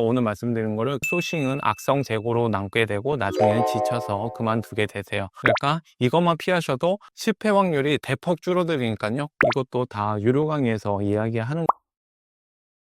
오늘 말씀드린 거를 소싱은 악성 재고로 남게 되고 나중에 지쳐서 그만두게 되세요. 그러니까 이것만 피하셔도 실패 확률이 대폭 줄어들으니까요. 이것도 다 유료 강의에서 이야기하는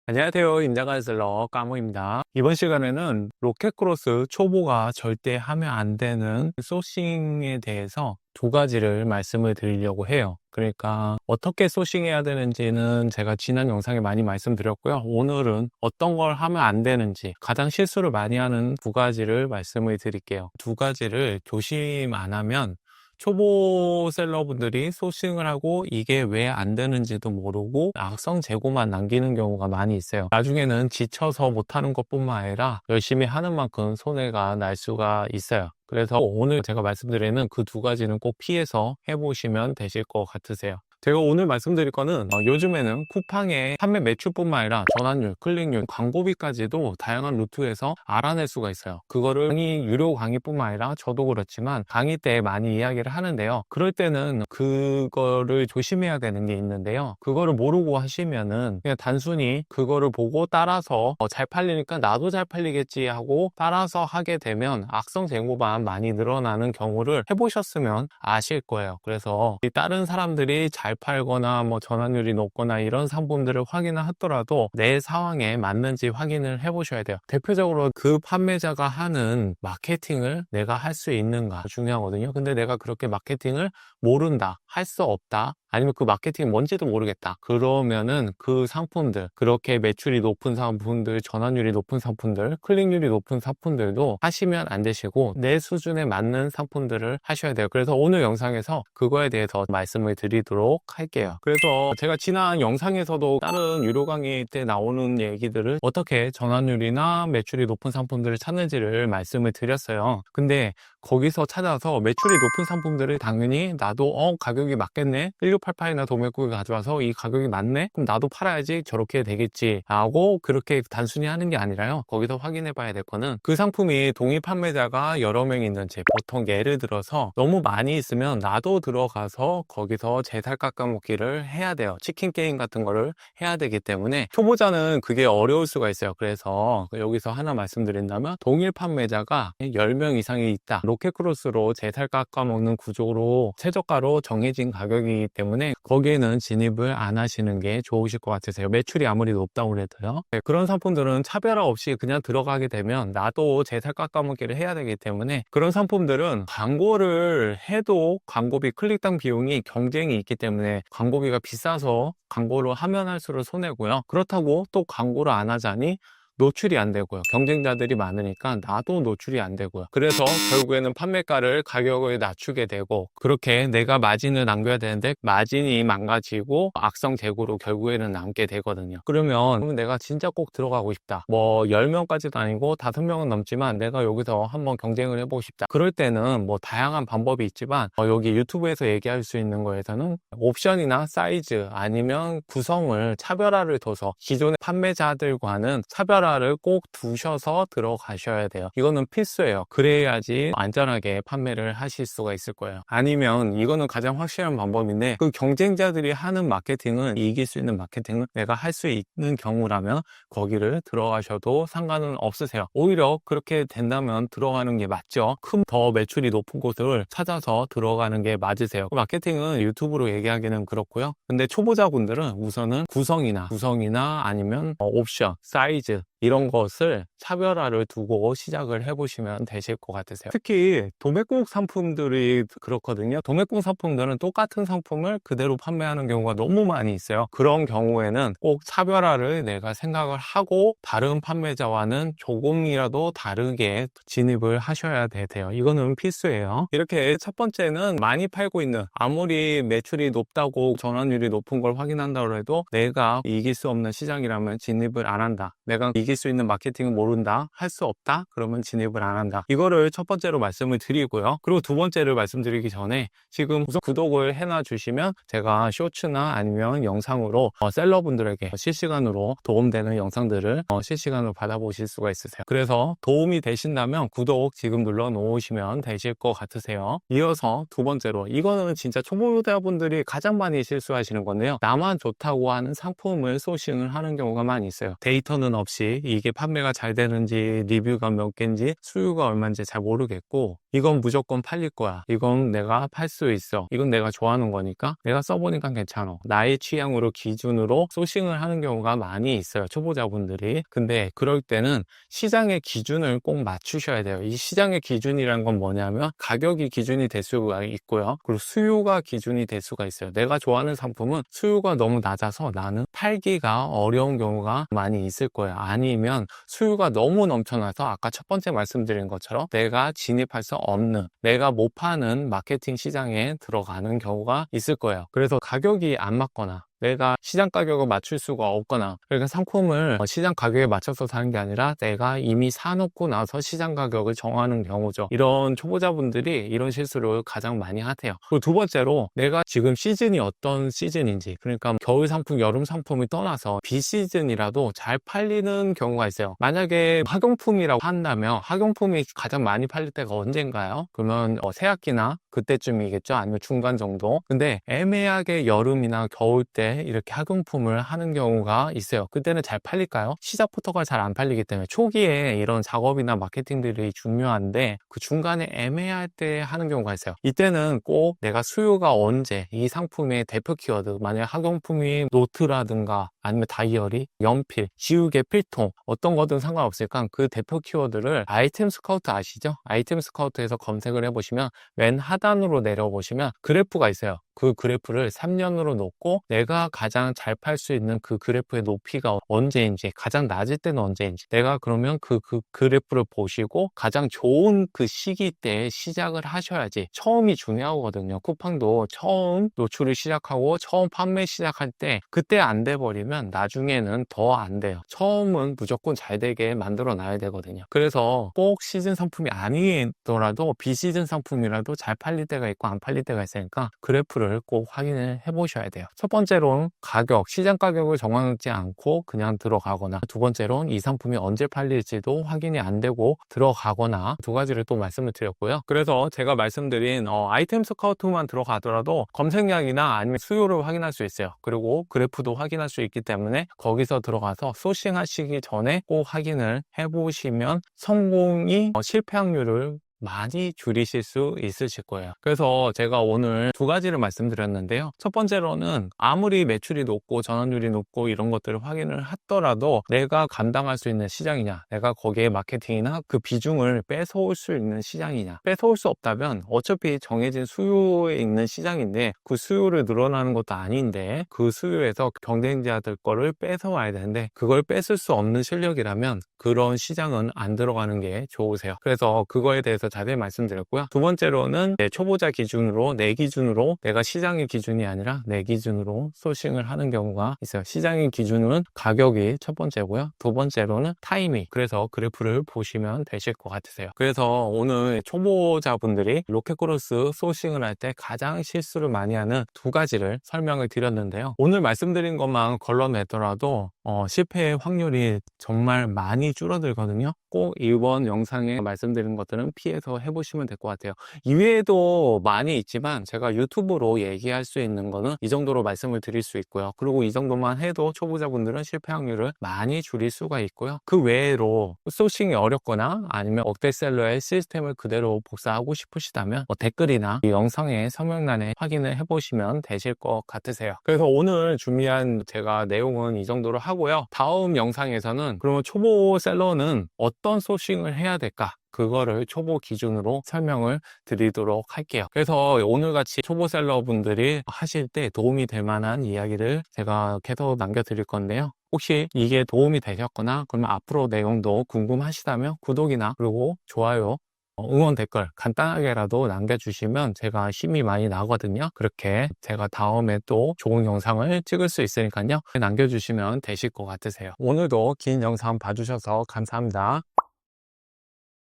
안녕하세요. 임자가슬러 까모입니다. 이번 시간에는 로켓크로스 초보가 절대 하면 안 되는 소싱에 대해서 두 가지를 말씀을 드리려고 해요. 그러니까 어떻게 소싱해야 되는지는 제가 지난 영상에 많이 말씀드렸고요. 오늘은 어떤 걸 하면 안 되는지 가장 실수를 많이 하는 두 가지를 말씀을 드릴게요. 두 가지를 조심 안 하면 초보 셀러분들이 소싱을 하고 이게 왜 안 되는지도 모르고 악성 재고만 남기는 경우가 많이 있어요. 나중에는 지쳐서 못하는 것뿐만 아니라 열심히 하는 만큼 손해가 날 수가 있어요. 그래서 오늘 제가 말씀드리는 그 두 가지는 꼭 피해서 해보시면 되실 것 같으세요. 제가 오늘 말씀드릴 거는 요즘에는 쿠팡의 판매 매출뿐만 아니라 전환율, 클릭률, 광고비까지도 다양한 루트에서 알아낼 수가 있어요. 그거를 유료 강의뿐만 아니라 저도 그렇지만 강의 때 많이 이야기를 하는데요. 그럴 때는 그거를 조심해야 되는 게 있는데요. 그거를 모르고 하시면은 그냥 단순히 그거를 보고 따라서 잘 팔리니까 나도 잘 팔리겠지 하고 따라서 하게 되면 악성 재고만 많이 늘어나는 경우를 해보셨으면 아실 거예요. 그래서 다른 사람들이 잘 팔거나 뭐 전환율이 높거나 이런 상품들을 확인을 하더라도 내 상황에 맞는지 확인을 해 보셔야 돼요. 대표적으로 그 판매자가 하는 마케팅을 내가 할 수 있는가 중요하거든요. 근데 내가 그렇게 마케팅을 모른다, 할 수 없다, 아니면 그 마케팅이 뭔지도 모르겠다, 그러면은 그 상품들, 그렇게 매출이 높은 상품들, 전환율이 높은 상품들, 클릭률이 높은 상품들도 하시면 안 되시고 내 수준에 맞는 상품들을 하셔야 돼요. 그래서 오늘 영상에서 그거에 대해서 말씀을 드리도록 할게요. 그래서 제가 지난 영상에서도 다른 유료 강의 때 나오는 얘기들을 어떻게 전환율이나 매출이 높은 상품들을 찾는지를 말씀을 드렸어요. 근데 거기서 찾아서 매출이 높은 상품들을 당연히 나도 가격이 맞겠네, 1688이나 도매국에 가져와서 이 가격이 맞네, 그럼 나도 팔아야지, 저렇게 되겠지 하고 그렇게 단순히 하는 게 아니라요, 거기서 확인해 봐야 될 거는 그 상품이 동일 판매자가 여러 명 있는지, 보통 예를 들어서 너무 많이 있으면 나도 들어가서 거기서 제살 깎아먹기를 해야 돼요. 치킨 게임 같은 거를 해야 되기 때문에 초보자는 그게 어려울 수가 있어요. 그래서 여기서 하나 말씀드린다면 동일 판매자가 10명 이상이 있다, 로켓크로스로 제살 깎아먹는 구조로 최저가로 정해진 가격이기 때문에 거기에는 진입을 안 하시는 게 좋으실 것 같으세요. 매출이 아무리 높다고 해도요. 그런 상품들은 차별화 없이 그냥 들어가게 되면 나도 제살 깎아먹기를 해야 되기 때문에 그런 상품들은 광고를 해도 광고비, 클릭당 비용이 경쟁이 있기 때문에 광고비가 비싸서 광고를 하면 할수록 손해고요. 그렇다고 또 광고를 안 하자니 노출이 안 되고요. 경쟁자들이 많으니까 나도 노출이 안 되고요. 그래서 결국에는 판매가를, 가격을 낮추게 되고, 그렇게 내가 마진을 남겨야 되는데 마진이 망가지고 악성 재고로 결국에는 남게 되거든요. 그러면 내가 진짜 꼭 들어가고 싶다, 뭐 10명까지도 아니고 5명은 넘지만 내가 여기서 한번 경쟁을 해보고 싶다, 그럴 때는 뭐 다양한 방법이 있지만 여기 유튜브에서 얘기할 수 있는 거에서는 옵션이나 사이즈 아니면 구성을 차별화를 둬서 기존의 판매자들과는 차별화를 꼭 두셔서 들어가셔야 돼요. 이거는 필수예요. 그래야지 안전하게 판매를 하실 수가 있을 거예요. 아니면 이거는 가장 확실한 방법인데, 그 경쟁자들이 하는 마케팅은, 이길 수 있는 마케팅은 내가 할 수 있는 경우라면 거기를 들어가셔도 상관은 없으세요. 오히려 그렇게 된다면 들어가는 게 맞죠. 더 매출이 높은 곳을 찾아서 들어가는 게 맞으세요. 마케팅은 유튜브로 얘기하기는 그렇고요. 근데 초보자분들은 우선은 구성이나 아니면 옵션, 사이즈 이런 것을 차별화를 두고 시작을 해보시면 되실 것 같으세요. 특히 도매국 상품들이 그렇거든요. 도매국 상품들은 똑같은 상품을 그대로 판매하는 경우가 너무 많이 있어요. 그런 경우에는 꼭 차별화를 내가 생각을 하고 다른 판매자와는 조금이라도 다르게 진입을 하셔야 돼요. 이거는 필수예요. 이렇게 첫 번째는 많이 팔고 있는, 아무리 매출이 높다고 전환율이 높은 걸 확인한다고 해도 내가 이길 수 없는 시장이라면 진입을 안 한다, 내가 이길 수 있는 마케팅은 모른다, 할 수 없다, 그러면 진입을 안 한다. 이거를 첫 번째로 말씀을 드리고요. 그리고 두 번째를 말씀드리기 전에 지금 우선 구독을 해놔 주시면 제가 쇼츠나 아니면 영상으로 셀러분들에게 실시간으로 도움되는 영상들을 실시간으로 받아보실 수가 있으세요. 그래서 도움이 되신다면 구독 지금 눌러 놓으시면 되실 것 같으세요. 이어서 두 번째로, 이거는 진짜 초보자분들이 가장 많이 실수하시는 건데요. 나만 좋다고 하는 상품을 소싱을 하는 경우가 많이 있어요. 데이터는 없이 아직 이게 판매가 잘 되는지 리뷰가 몇 개인지 수요가 얼마인지 잘 모르겠고, 이건 무조건 팔릴 거야, 이건 내가 팔 수 있어, 이건 내가 좋아하는 거니까 내가 써보니까 괜찮아, 나의 취향으로 기준으로 소싱을 하는 경우가 많이 있어요, 초보자분들이. 근데 그럴 때는 시장의 기준을 꼭 맞추셔야 돼요. 이 시장의 기준이란 건 뭐냐면 가격이 기준이 될 수가 있고요, 그리고 수요가 기준이 될 수가 있어요. 내가 좋아하는 상품은 수요가 너무 낮아서 나는 팔기가 어려운 경우가 많이 있을 거예요. 아니면 수요가 너무 넘쳐나서 아까 첫 번째 말씀드린 것처럼 내가 진입할 수 없는, 내가 못 파는 마케팅 시장에 들어가는 경우가 있을 거예요. 그래서 가격이 안 맞거나 내가 시장 가격을 맞출 수가 없거나, 그러니까 상품을 시장 가격에 맞춰서 사는 게 아니라 내가 이미 사놓고 나서 시장 가격을 정하는 경우죠. 이런 초보자분들이 이런 실수를 가장 많이 하세요. 그리고 두 번째로, 내가 지금 시즌이 어떤 시즌인지, 그러니까 겨울 상품, 여름 상품을 떠나서 비시즌이라도 잘 팔리는 경우가 있어요. 만약에 학용품이라고 한다면 학용품이 가장 많이 팔릴 때가 언젠가요? 그러면 새학기나 그때쯤이겠죠? 아니면 중간 정도? 근데 애매하게 여름이나 겨울 때 이렇게 학용품을 하는 경우가 있어요. 그때는 잘 팔릴까요? 시작부터가 잘 안 팔리기 때문에 초기에 이런 작업이나 마케팅들이 중요한데 그 중간에 애매할 때 하는 경우가 있어요. 이때는 꼭 내가 수요가 언제, 이 상품의 대표 키워드, 만약 학용품이 노트라든가 아니면 다이어리, 연필, 지우개, 필통, 어떤 거든 상관없으니까 그 대표 키워드를 아이템 스카우트 아시죠? 아이템 스카우트에서 검색을 해보시면 맨 하단으로 내려보시면 그래프가 있어요. 그 그래프를 3년으로 놓고 내가 가장 잘 팔 수 있는 그 그래프의 높이가 언제인지, 가장 낮을 때는 언제인지, 내가 그러면 그 그래프를 보시고 가장 좋은 그 시기 때 시작을 하셔야지. 처음이 중요하거든요. 쿠팡도 처음 노출을 시작하고 처음 판매 시작할 때 그때 안 돼버리면 나중에는 더 안 돼요. 처음은 무조건 잘 되게 만들어 놔야 되거든요. 그래서 꼭 시즌 상품이 아니더라도 비시즌 상품이라도 잘 팔릴 때가 있고 안 팔릴 때가 있으니까 그래프를 꼭 확인을 해 보셔야 돼요. 첫 번째로는 가격, 시장 가격을 정하지 않고 그냥 들어가거나, 두 번째로는 이 상품이 언제 팔릴지도 확인이 안 되고 들어가거나, 두 가지를 또 말씀을 드렸고요. 그래서 제가 말씀드린 아이템 스카우트만 들어가더라도 검색량이나 아니면 수요를 확인할 수 있어요. 그리고 그래프도 확인할 수 있기 때문에 거기서 들어가서 소싱 하시기 전에 꼭 확인을 해 보시면 성공이 실패 확률을 많이 줄이실 수 있으실 거예요. 그래서 제가 오늘 두 가지를 말씀드렸는데요. 첫 번째로는 아무리 매출이 높고 전환율이 높고 이런 것들을 확인을 하더라도 내가 감당할 수 있는 시장이냐, 내가 거기에 마케팅이나 그 비중을 뺏어올 수 있는 시장이냐. 뺏어올 수 없다면 어차피 정해진 수요에 있는 시장인데 그 수요를 늘어나는 것도 아닌데 그 수요에서 경쟁자들 거를 뺏어와야 되는데 그걸 뺏을 수 없는 실력이라면 그런 시장은 안 들어가는 게 좋으세요. 그래서 그거에 대해서 자세히 말씀드렸고요. 두 번째로는 초보자 기준으로, 내 기준으로, 내가 시장의 기준이 아니라 내 기준으로 소싱을 하는 경우가 있어요. 시장의 기준은 가격이 첫 번째고요. 두 번째로는 타이밍. 그래서 그래프를 보시면 되실 것 같으세요. 그래서 오늘 초보자분들이 로켓크로스 소싱을 할 때 가장 실수를 많이 하는 두 가지를 설명을 드렸는데요. 오늘 말씀드린 것만 걸러내더라도 실패의 확률이 정말 많이 줄어들거든요. 꼭 이번 영상에 말씀드린 것들은 피해서 해보시면 될 것 같아요. 이외에도 많이 있지만 제가 유튜브로 얘기할 수 있는 거는 이 정도로 말씀을 드릴 수 있고요. 그리고 이 정도만 해도 초보자분들은 실패 확률을 많이 줄일 수가 있고요. 그 외로 소싱이 어렵거나 아니면 억대셀러의 시스템을 그대로 복사하고 싶으시다면 댓글이나 이 영상의 설명란에 확인을 해보시면 되실 것 같으세요. 그래서 오늘 준비한 제가 내용은 이 정도로 하고요. 다음 영상에서는 그러면 초보 셀러는 어떤 소싱을 해야 될까? 그거를 초보 기준으로 설명을 드리도록 할게요. 그래서 오늘같이 초보셀러 분들이 하실 때 도움이 될 만한 이야기를 제가 계속 남겨드릴 건데요. 혹시 이게 도움이 되셨거나 그러면 앞으로 내용도 궁금하시다면 구독이나 그리고 좋아요, 응원 댓글 간단하게라도 남겨주시면 제가 힘이 많이 나거든요. 그렇게 제가 다음에 또 좋은 영상을 찍을 수 있으니까요. 남겨주시면 되실 것 같으세요. 오늘도 긴 영상 봐주셔서 감사합니다.